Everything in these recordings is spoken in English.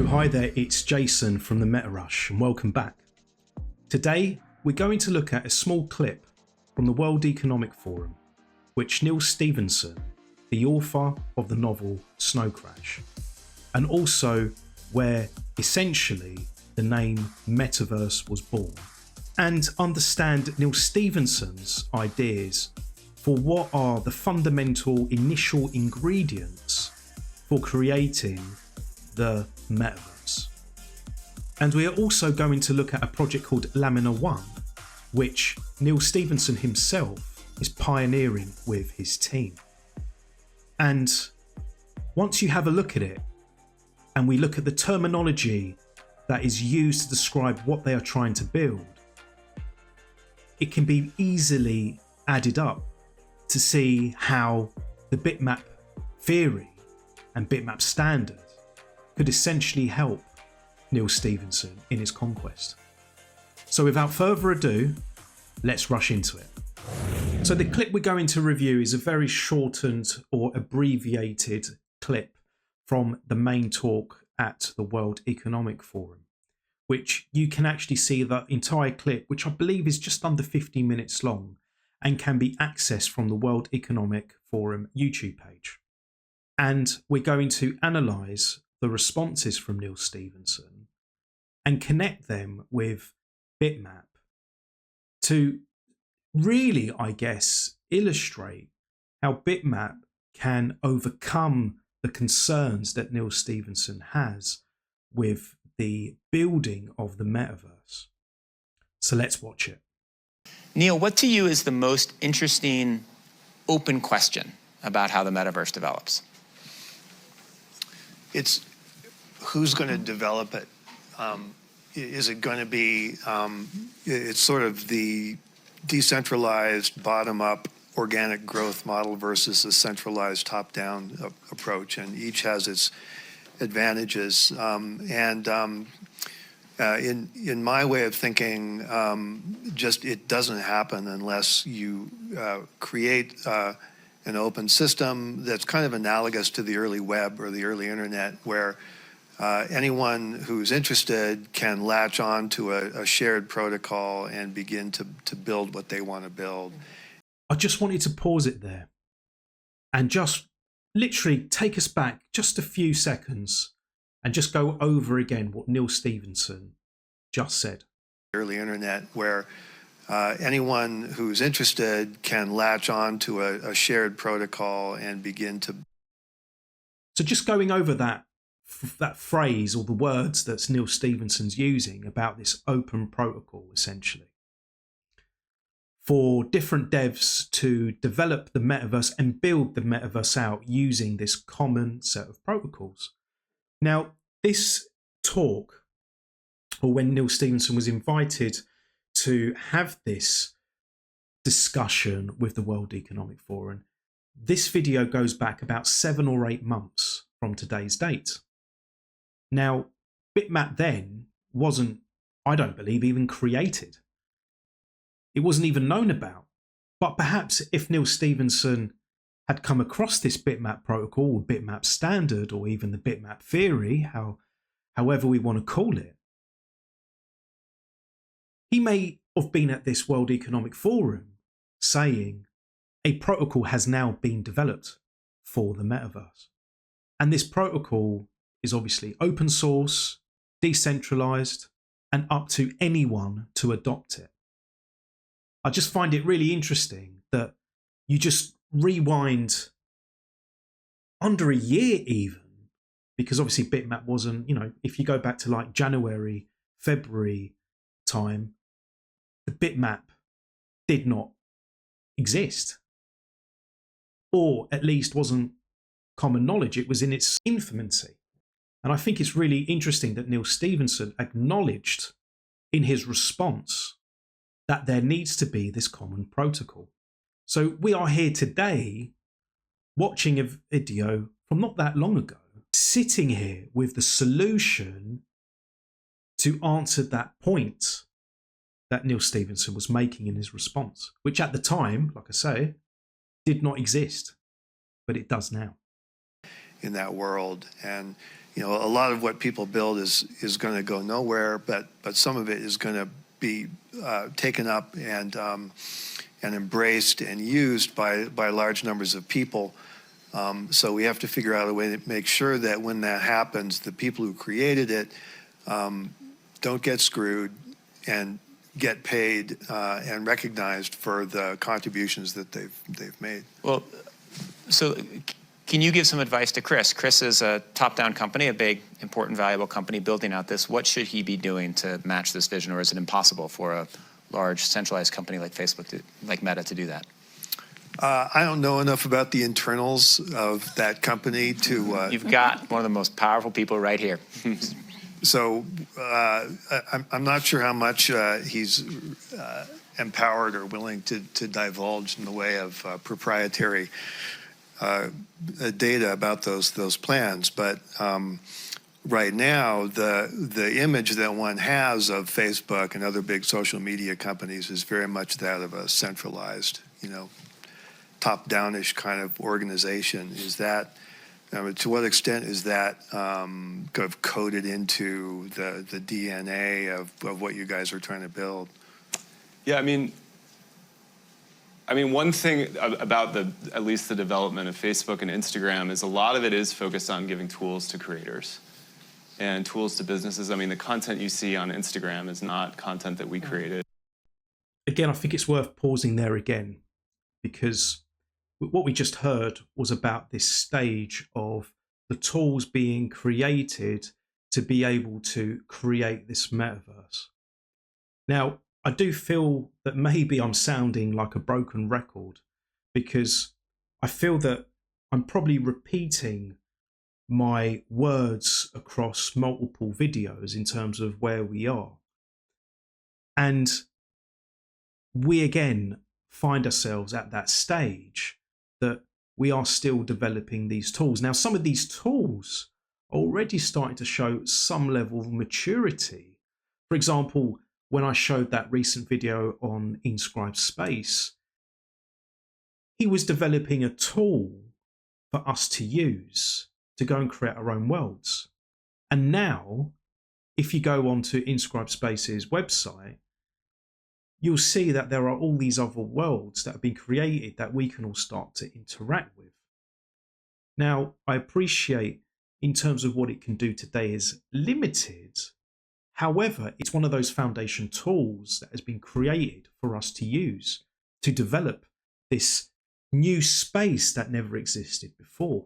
Hello, hi there, it's Jason from the Meta Rush and welcome back. Today we're going to look at a small clip from the World Economic Forum, which Neal Stephenson, the author of the novel Snow Crash, and also where essentially the name Metaverse was born, and understand Neal Stephenson's ideas for what are the fundamental initial ingredients for creating the Metaverse. And we are also going to look at a project called Lamina 1, which Neal Stephenson himself is pioneering with his team. And once you have a look at it, and we look at the terminology that is used to describe what they are trying to build, it can be easily added up to see how the Bitmap theory and Bitmap Standard could essentially help Neal Stephenson in his conquest. So without further ado, let's rush into it. So the clip we're going to review is a very shortened or abbreviated clip from the main talk at the World Economic Forum, which you can actually see the entire clip, which I believe is just under 50 minutes long and can be accessed from the World Economic Forum YouTube page. And we're going to analyse the responses from Neal Stephenson and connect them with Bitmap to really, I guess, illustrate how Bitmap can overcome the concerns that Neal Stephenson has with the building of the metaverse. So let's watch it. Neal, what to you is the most interesting open question about how the metaverse develops? It's who's going to develop it. Is it going to be, it's sort of the decentralized bottom-up organic growth model versus a centralized top-down approach, and each has its advantages. In my way of thinking, just it doesn't happen unless you create an open system that's kind of analogous to the early web or the early internet, where anyone who's interested can latch on to a shared protocol and begin to build what they want to build. I just wanted to pause it there and just literally take us back just a few seconds and just go over again what Neal Stephenson just said. Early internet, where anyone who's interested can latch on to a shared protocol and begin to. So just going over that phrase or the words that Neal Stephenson's using about this open protocol, essentially, for different devs to develop the metaverse and build the metaverse out using this common set of protocols. Now, this talk, or when Neal Stephenson was invited to have this discussion with the World Economic Forum, this video goes back about 7 or 8 months from today's date. Now, Bitmap then wasn't, I don't believe, even created. It wasn't even known about. But perhaps if Neal Stephenson had come across this Bitmap Protocol or Bitmap Standard or even the Bitmap theory, however we want to call it, he may have been at this World Economic Forum saying a protocol has now been developed for the metaverse. And this protocol is obviously open source, decentralized, and up to anyone to adopt it. I just find it really interesting that you just rewind under a year even, because obviously Bitmap wasn't, if you go back to like January, February time, the Bitmap did not exist, or at least wasn't common knowledge. It was in its infancy. And I think it's really interesting that Neal Stephenson acknowledged in his response that there needs to be this common protocol. So we are here today watching a video from not that long ago, sitting here with the solution to answer that point that Neal Stephenson was making in his response, which at the time, like I say, did not exist, but it does now. in that world. And a lot of what people build is going to go nowhere, but some of it is going to be taken up and embraced and used by large numbers of people. So we have to figure out a way to make sure that when that happens, the people who created it don't get screwed and get paid and recognized for the contributions that they've made. Well, so can you give some advice to Chris? Chris is a top-down company, a big, important, valuable company building out this. What should he be doing to match this vision, or is it impossible for a large, centralized company like Facebook, like Meta, to do that? I don't know enough about the internals of that company to... You've got one of the most powerful people right here. So I'm not sure how much he's empowered or willing to divulge in the way of proprietary data about those plans. But right now, the image that one has of Facebook and other big social media companies is very much that of a centralized, top-downish kind of organization. Is that... to what extent is that kind of coded into the DNA of what you guys are trying to build? Yeah, I mean, one thing about at least the development of Facebook and Instagram is a lot of it is focused on giving tools to creators and tools to businesses. I mean, the content you see on Instagram is not content that we created. Again, I think it's worth pausing there again, because what we just heard was about this stage of the tools being created to be able to create this metaverse. Now, I do feel that maybe I'm sounding like a broken record, because I feel that I'm probably repeating my words across multiple videos in terms of where we are. And we again find ourselves at that stage that we are still developing these tools. Now, some of these tools are already starting to show some level of maturity. For example, when I showed that recent video on Inscribed Space, he was developing a tool for us to use to go and create our own worlds. And now, if you go onto Inscribed Space's website, you'll see that there are all these other worlds that have been created that we can all start to interact with. Now, I appreciate in terms of what it can do today is limited. However, it's one of those foundation tools that has been created for us to use to develop this new space that never existed before.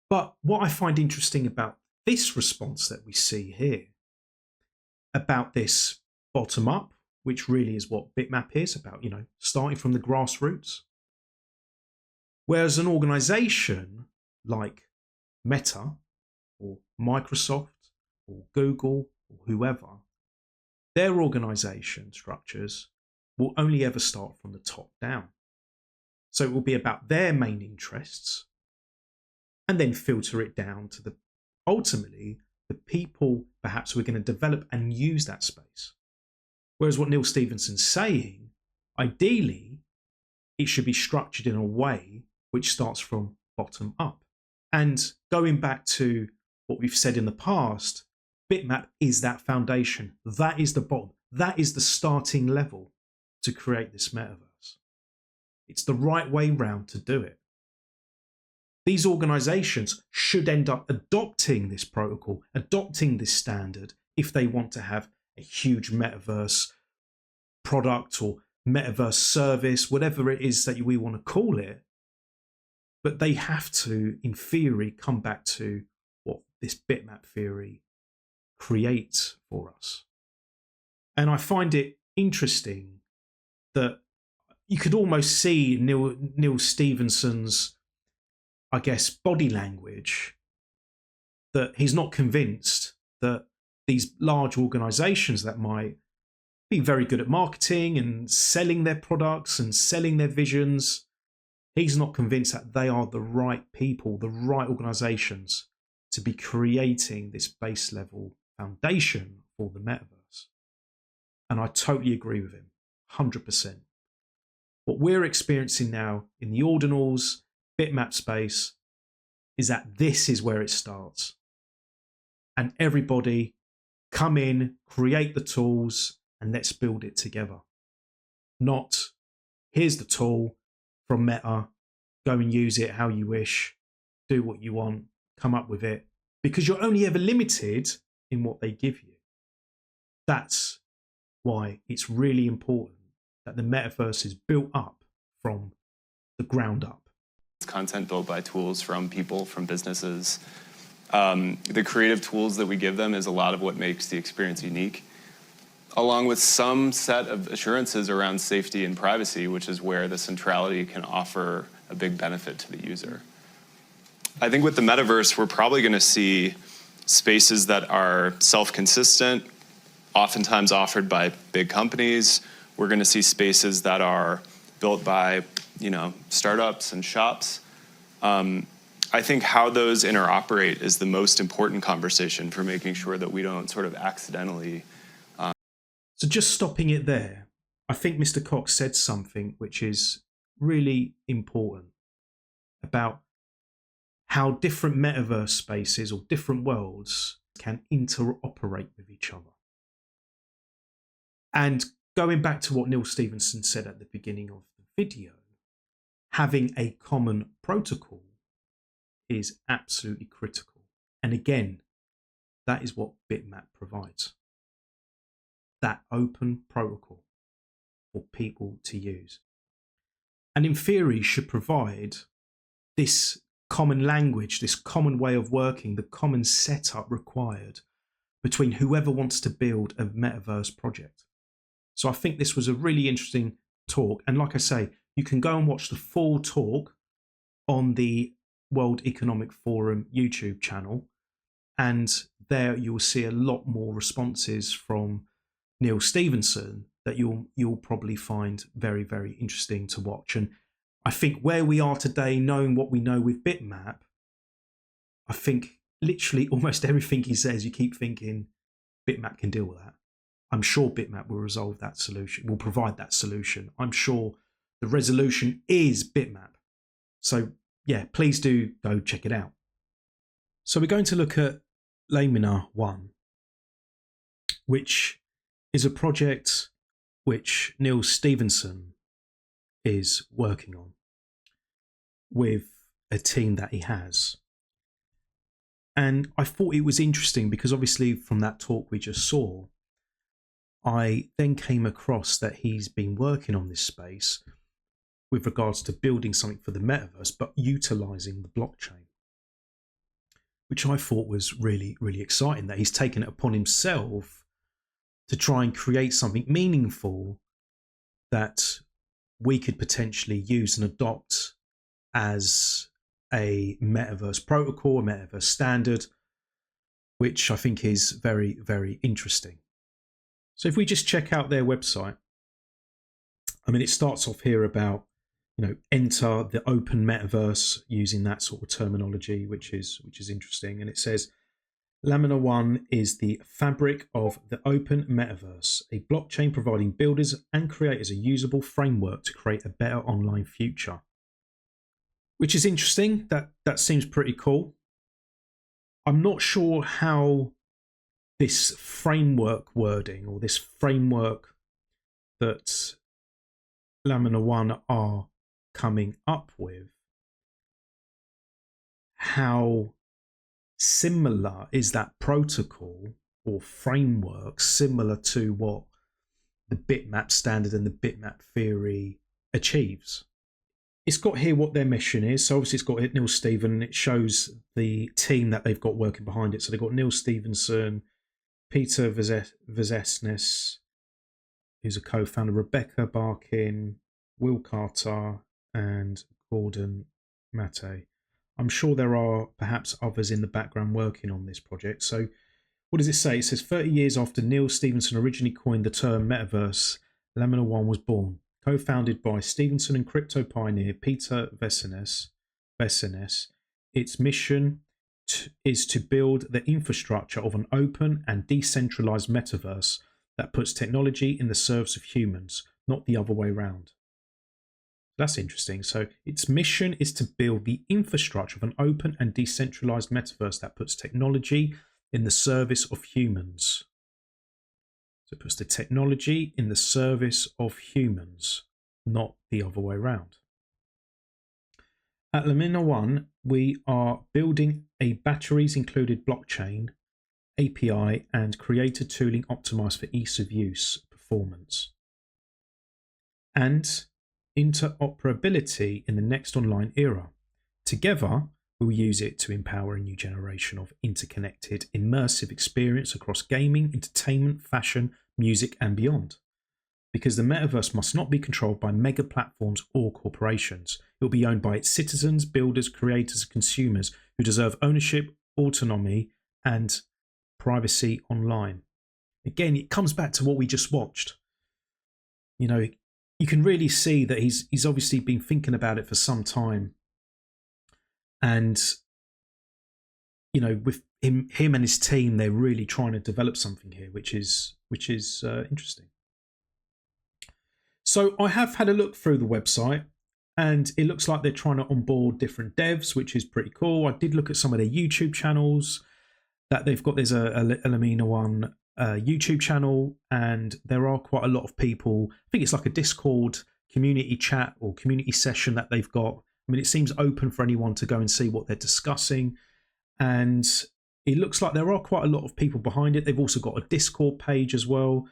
But what I find interesting about this response that we see here, about this bottom up, which really is what Bitmap is about, starting from the grassroots. Whereas an organization like Meta or Microsoft or Google or whoever, their organization structures will only ever start from the top down. So it will be about their main interests and then filter it down to ultimately the people perhaps who are going to develop and use that space. Whereas what Neal Stephenson's saying, ideally, it should be structured in a way which starts from bottom up. And going back to what we've said in the past, Bitmap is that foundation. That is the bottom. That is the starting level to create this metaverse. It's the right way round to do it. These organizations should end up adopting this protocol, adopting this standard, if they want to have a huge metaverse product or metaverse service, whatever it is that we want to call it. But they have to, in theory, come back to what this bitmap theory creates for us. And I find it interesting that you could almost see Neal Stephenson's, I guess, body language, that he's not convinced that these large organizations that might be very good at marketing and selling their products and selling their visions, he's not convinced that they are the right people, the right organizations to be creating this base level foundation for the metaverse. And I totally agree with him, 100%. What we're experiencing now in the ordinals, bitmap space, is that this is where it starts. And everybody come in, create the tools, and let's build it together. Not, here's the tool from Meta, go and use it how you wish, do what you want, come up with it, because you're only ever limited in what they give you. That's why it's really important that the metaverse is built up from the ground up. It's content built by tools from people, from businesses. The creative tools that we give them is a lot of what makes the experience unique, along with some set of assurances around safety and privacy, which is where the centrality can offer a big benefit to the user. I think with the metaverse, we're probably going to see spaces that are self-consistent, oftentimes offered by big companies. We're going to see spaces that are built by, startups and shops. I think how those interoperate is the most important conversation for making sure that we don't sort of accidentally. So just stopping it there, I think Mr. Cox said something which is really important about how different metaverse spaces or different worlds can interoperate with each other. And going back to what Neal Stephenson said at the beginning of the video, having a common protocol is absolutely critical. And again, that is what Bitmap provides. That open protocol for people to use. And in theory should provide this common language, this common way of working, the common setup required between whoever wants to build a metaverse project. So I think this was a really interesting talk. And like I say, you can go and watch the full talk on the World Economic Forum YouTube channel. And there you'll see a lot more responses from Neal Stephenson that you'll probably find very, very interesting to watch. And I think where we are today, knowing what we know with Bitmap, I think literally almost everything he says, you keep thinking Bitmap can deal with that. I'm sure Bitmap will resolve that solution, will provide that solution. I'm sure the resolution is Bitmap. So yeah, please do go check it out. So we're going to look at Lamina 1, which is a project which Neal Stephenson is working on with a team that he has. And I thought it was interesting because obviously from that talk we just saw, I then came across that he's been working on this space with regards to building something for the metaverse, but utilizing the blockchain, which I thought was really, really exciting, that he's taken it upon himself to try and create something meaningful that we could potentially use and adopt as a metaverse protocol, a metaverse standard, which I think is very, very interesting. So if we just check out their website, I mean, it starts off here about, enter the open metaverse using that sort of terminology, which is interesting. And it says, Lamina 1 is the fabric of the open metaverse, a blockchain providing builders and creators a usable framework to create a better online future. Which is interesting. That seems pretty cool. I'm not sure how this framework wording or this framework that Lamina 1 are coming up with, how similar is that protocol or framework similar to what the Bitmap Standard and the Bitmap theory achieves? It's got here what their mission is. So obviously it's got Neal Stephenson, and it shows the team that they've got working behind it. So they've got Neal Stephenson, Peter Vizesnes, who's a co-founder, Rebecca Barkin, Will Carter, and Gordon Mate. I'm sure there are perhaps others in the background working on this project. So what does it say? It says 30 years after Neal Stephenson originally coined the term metaverse, Lamina 1 was born. Co-founded by Stephenson and crypto pioneer Peter Vizesnes, its mission is to build the infrastructure of an open and decentralized metaverse that puts technology in the service of humans, not the other way around. That's interesting. So its mission is to build the infrastructure of an open and decentralized metaverse that puts technology in the service of humans. So it puts the technology in the service of humans, not the other way around. At Lamina One, we are building a batteries included blockchain, API, and creator tooling optimized for ease of use, performance, and interoperability in the next online era. Together, we'll use it to empower a new generation of interconnected, immersive experience across gaming, entertainment, fashion, music, and beyond. Because the metaverse must not be controlled by mega platforms or corporations. It will be owned by its citizens, builders, creators, and consumers who deserve ownership, autonomy, and privacy online. Again, it comes back to what we just watched. You know, you can really see that he's obviously been thinking about it for some time. And, you know, with him and his team, they're really trying to develop something here, which is interesting. So I have had a look through the website, and it looks like they're trying to onboard different devs, which is pretty cool. I did look at some of their YouTube channels that they've got. There's a Lamina One YouTube channel, and there are quite a lot of people. I think it's like a Discord community chat or community session that they've got. I mean, it seems open for anyone to go and see what they're discussing. And it looks like there are quite a lot of people behind it. They've also got a Discord page as well,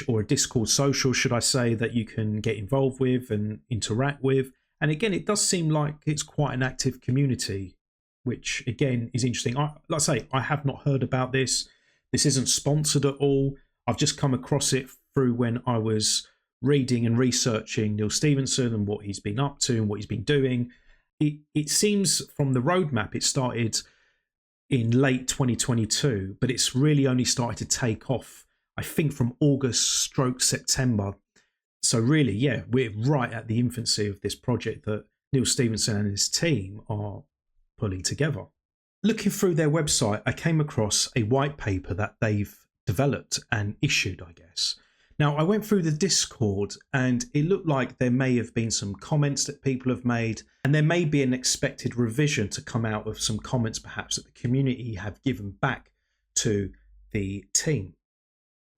or a Discord social, should I say, that you can get involved with and interact with. And again, it does seem like it's quite an active community, which again is interesting. Like I say, I have not heard about this. This isn't sponsored at all. I've just come across it through when I was reading and researching Neal Stephenson and what he's been up to and what he's been doing. It seems from the roadmap, it started in late 2022, but it's really only started to take off, I think, from August/September. So really, yeah, we're right at the infancy of this project that Neal Stephenson and his team are pulling together. Looking through their website, I came across a white paper that they've developed and issued, I guess. Now, I went through the Discord, and it looked like there may have been some comments that people have made, and there may be an expected revision to come out of some comments perhaps that the community have given back to the team.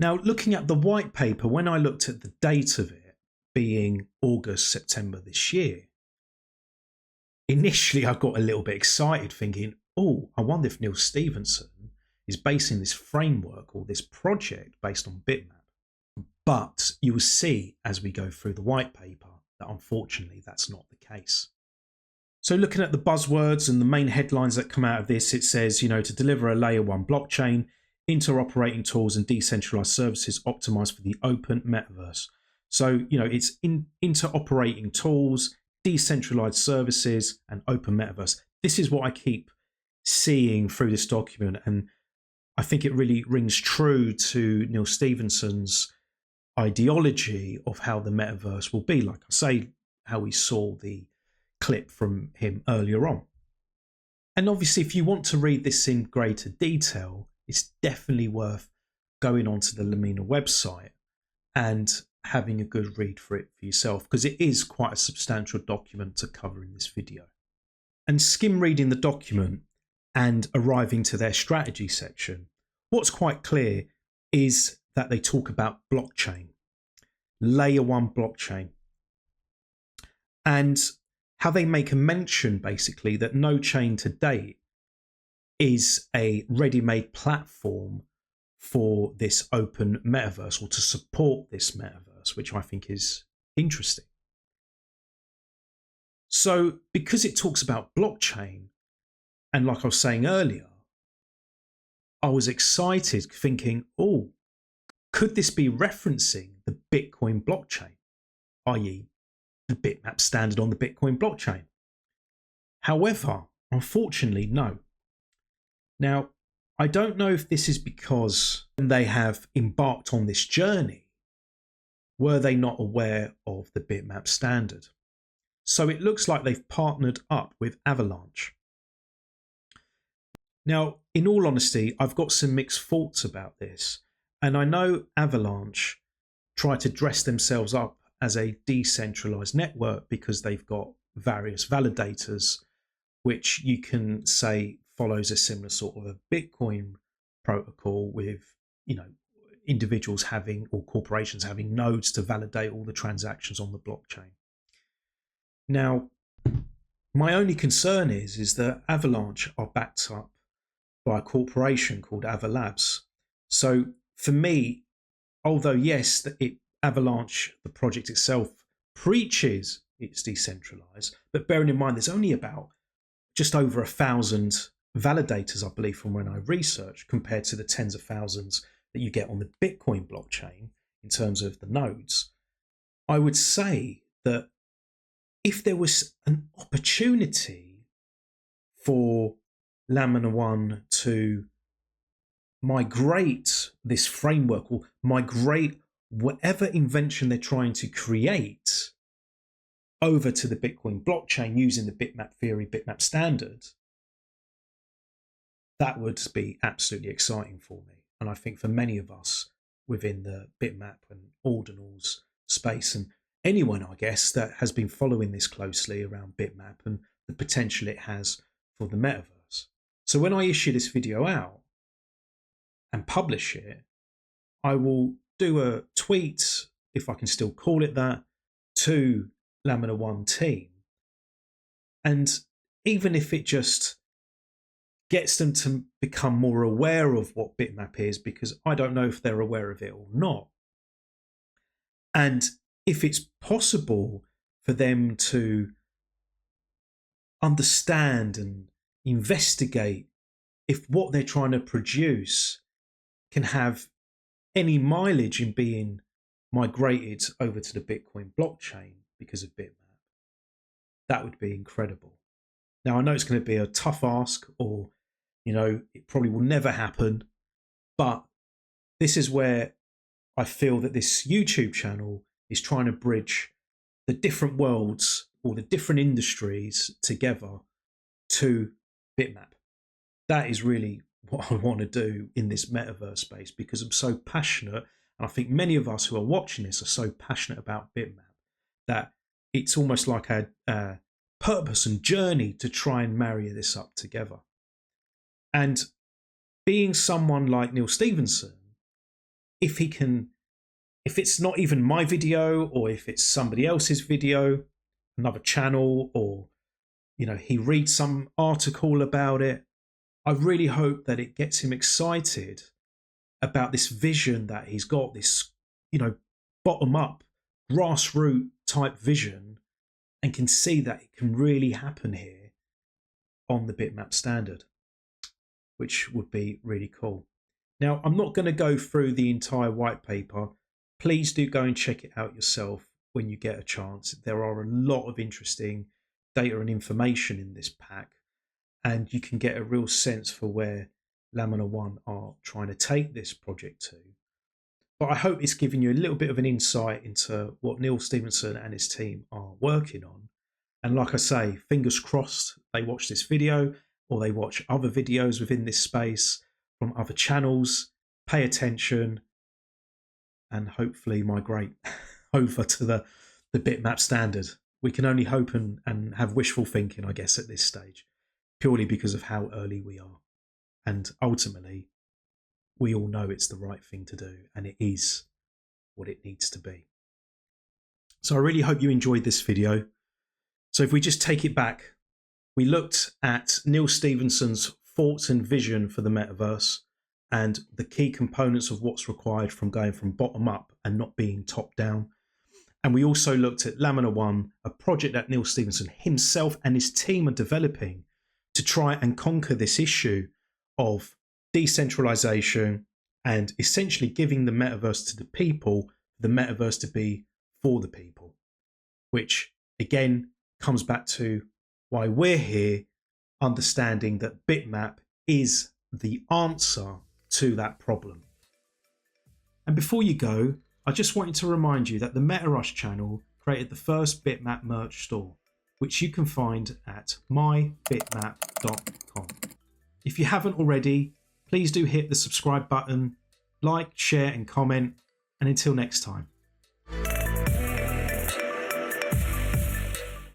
Now, looking at the white paper, when I looked at the date of it being August, September this year, initially I got a little bit excited thinking, oh, I wonder if Neal Stephenson is basing this framework or this project based on Bitmap. But you will see as we go through the white paper that unfortunately that's not the case. So looking at the buzzwords and the main headlines that come out of this, it says, you know, to deliver a layer one blockchain, interoperating tools and decentralized services optimized for the open metaverse. So, you know, it's interoperating tools, decentralized services, and open metaverse. This is what I keep seeing through this document. And I think it really rings true to Neal Stephenson's ideology of how the metaverse will be. Like I say, how we saw the clip from him earlier on. And obviously, if you want to read this in greater detail, it's definitely worth going onto the Lamina website and having a good read for it for yourself, because it is quite a substantial document to cover in this video. And skim reading the document and arriving to their strategy section, what's quite clear is that they talk about blockchain, layer one blockchain, and how they make a mention basically that no chain to date is a ready-made platform for this open metaverse or to support this metaverse, which I think is interesting. So because it talks about blockchain, and like I was saying earlier, I was excited thinking, oh, could this be referencing the Bitcoin blockchain, i.e. the Bitmap Standard on the Bitcoin blockchain? However, unfortunately, no. Now, I don't know if this is because when they have embarked on this journey, were they not aware of the Bitmap Standard? So it looks like they've partnered up with Avalanche. Now, in all honesty, I've got some mixed thoughts about this. And I know Avalanche try to dress themselves up as a decentralized network because they've got various validators, which you can say follows a similar sort of a Bitcoin protocol with, individuals having or corporations having nodes to validate all the transactions on the blockchain. Now, my only concern is that Avalanche are backed up by a corporation called Avalabs. So for me, although yes, Avalanche, the project itself, preaches it's decentralized, but bearing in mind there's only about just over 1,000 validators, I believe, from when I researched, compared to the tens of thousands that you get on the Bitcoin blockchain in terms of the nodes. I would say that if there was an opportunity for Lamina One to migrate this framework or migrate whatever invention they're trying to create over to the Bitcoin blockchain using the Bitmap theory, Bitmap Standard, that would be absolutely exciting for me. And I think for many of us within the Bitmap and Ordinals space, and anyone, I guess, that has been following this closely around Bitmap and the potential it has for the metaverse. So when I issue this video out and publish it, I will do a tweet, if I can still call it that, to Lamina One team. And even if it just gets them to become more aware of what Bitmap is, because I don't know if they're aware of it or not. And if it's possible for them to understand and investigate if what they're trying to produce can have any mileage in being migrated over to the Bitcoin blockchain because of Bitmap, that would be incredible. Now, I know it's going to be a tough ask, or, it probably will never happen, but this is where I feel that this YouTube channel is trying to bridge the different worlds or the different industries together to Bitmap. That is really what I want to do in this metaverse space, because I'm so passionate, and I think many of us who are watching this are so passionate about Bitmap that it's almost like a purpose and journey to try and marry this up together. And being someone like Neal Stephenson, if it's not even my video, or if it's somebody else's video, another channel, or he reads some article about it, I really hope that it gets him excited about this vision that he's got, this bottom up, grassroots type vision, and can see that it can really happen here on the Bitmap Standard, which would be really cool. Now, I'm not going to go through the entire white paper. Please do go and check it out yourself when you get a chance. There are a lot of interesting data and information in this pack, and you can get a real sense for where Lamina One are trying to take this project to. But I hope it's given you a little bit of an insight into what Neal Stephenson and his team are working on. And like I say, fingers crossed they watch this video, or they watch other videos within this space from other channels, pay attention, and hopefully migrate over to the Bitmap Standard. We can only hope and have wishful thinking, I guess, at this stage, purely because of how early we are. And ultimately, we all know it's the right thing to do, and it is what it needs to be. So I really hope you enjoyed this video. So if we just take it back, we looked at Neal Stephenson's thoughts and vision for the metaverse and the key components of what's required from going from bottom up and not being top down. And we also looked at Lamina One, a project that Neal Stephenson himself and his team are developing to try and conquer this issue of decentralization and essentially giving the metaverse to the people, the metaverse to be for the people, which again comes back to why we're here, understanding that Bitmap is the answer to that problem. And before you go, I just wanted to remind you that the MetaRush channel created the first Bitmap merch store, which you can find at mybitmap.com. If you haven't already, please do hit the subscribe button, like, share and comment, and until next time.